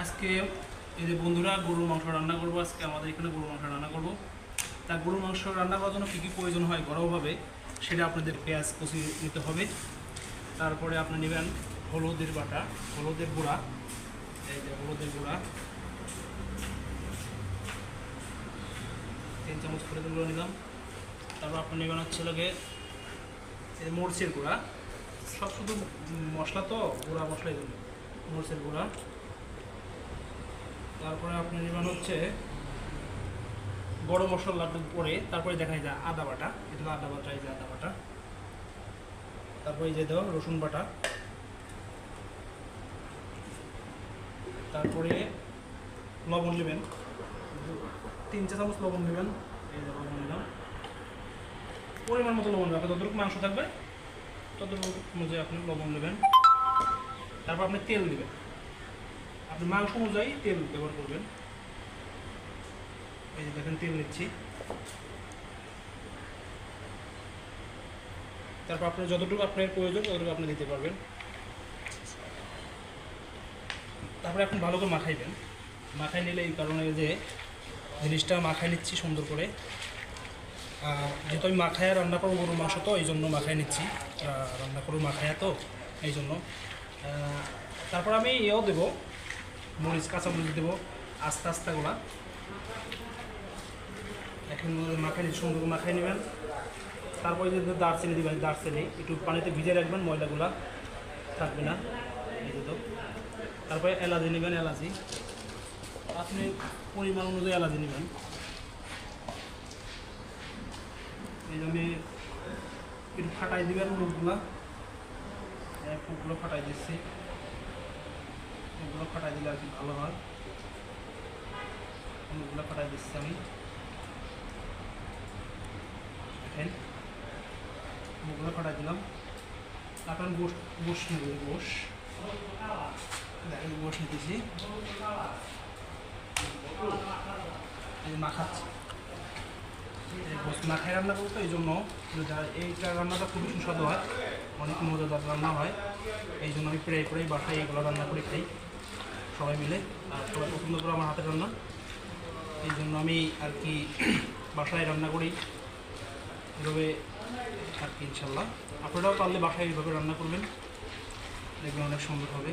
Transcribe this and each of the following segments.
আজকে এই যে বন্ধুরা গরুর মাংস রান্না করবো। আজকে আমাদের এখানে গরুর মাংস রান্না করবো। তা গরুর মাংস রান্না করার জন্য কী কী প্রয়োজন হয় ঘরোয়াভাবে সেটা আপনাদের পেঁয়াজ কুচি নিতে হবে। তারপরে আপনি নেবেন হলুদের বাটা, হলুদের গুঁড়া, এই যে হলুদের গুঁড়া 3 চামচ করে গুঁড়ো নিলাম। তারপর আপনি নেবেন হচ্ছে লাগে এই মরিচের গুঁড়া, সব শুধু মশলা তো গুঁড়া মশলা, এগুলো মরিচের গুঁড়া। তারপরে আপনি নেবেন হচ্ছে গরম মশলার পরে, তারপরে দেখা যায় আদা বাটা, এটা আদা বাটা, এই যে আদা বাটা। তারপরে এই যে দেওয়া রসুন বাটা। তারপরে লবণ নেবেন 3 চা চামচ লবণ নেবেন, এই যে লবণ নিলাম। পরিমাণ মতো লবণ নেবেন, যতটুকু মাংস থাকবে ততটুকু অনুযায়ী আপনি লবণ নেবেন। তারপর আপনি তেল দেবেন, আপনি মাংস অনুযায়ী তেল ব্যবহার করবেন। এই যে দেখেন তেল নিচ্ছি। তারপর আপনার যতটুকু আপনার প্রয়োজন ততটুকু আপনি দিতে পারবেন। তারপরে এখন ভালো করে মাখাইবেন। মাখাই নিলে এই কারণে যে জিনিসটা মাখাই নিচ্ছি সুন্দর করে, যেহেতু আমি মাখায়া রান্না করবো গরুর মাংস, তো এই জন্য মাখাই নিচ্ছি, রান্না করবো মাখায়া, তো এই জন্য। তারপর আমি এও দেবো, মরিচ, কাঁচামরিচ দেবো আস্তে আস্তেগুলা। এখন মাখাই নিচ্ছি, সুন্দর করে মাখাই নেবেন। তারপরে যে দারচিনি দেবেন, দারচিনি একটু পানিতে ভিজে রাখবেন, ময়লাগুলা থাকবে না, এই তো। তারপরে এলাচি নেবেন, এলাচি আপনি পরিমাণ অনুযায়ী এলাচি নেবেন। এই জন্য একটু ফাটাই দেবেন মুখগুলা, মুখগুলো ফাটাই দিচ্ছি, মুখগুলো ফাটাই দিলে আর কি ভালো হয়। মুখগুলো ফাটাই দিচ্ছি আমি, দেখেন মুখগুলো ফাটাই দিলাম। তারপর গোশ নেব, গোশ দেখেন, গোশ নিতেছি, মাখাচ্ছি। মাখাই রান্না করতো, এই জন্য এইটা রান্নাটা খুবই সুস্বাদু হয়, অনেক মজাদার রান্না হয়। এই জন্য আমি প্রায় করেই বাসায় এইগুলো রান্না করে খাই সবাই মিলে, আর সবাই পছন্দ করে আমার হাতের রান্না। এই জন্য আমি আর কি বাসায় রান্না করি এভাবে আর কি। ইনশাল্লাহ আপনারাও পারলে বাসায় এইভাবে রান্না করবেন, দেখবেন অনেক সুন্দর হবে।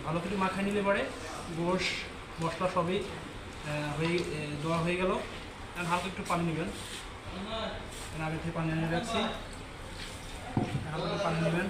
ভালো করে মাখাই নিলে পরে গোশ মশলা সবই দেওয়া হয়ে গেল। আর হালকা একটু পানি নেবেন, আগে থেকে পানি নিয়ে রাখছি, হালকা পানি নেবেন।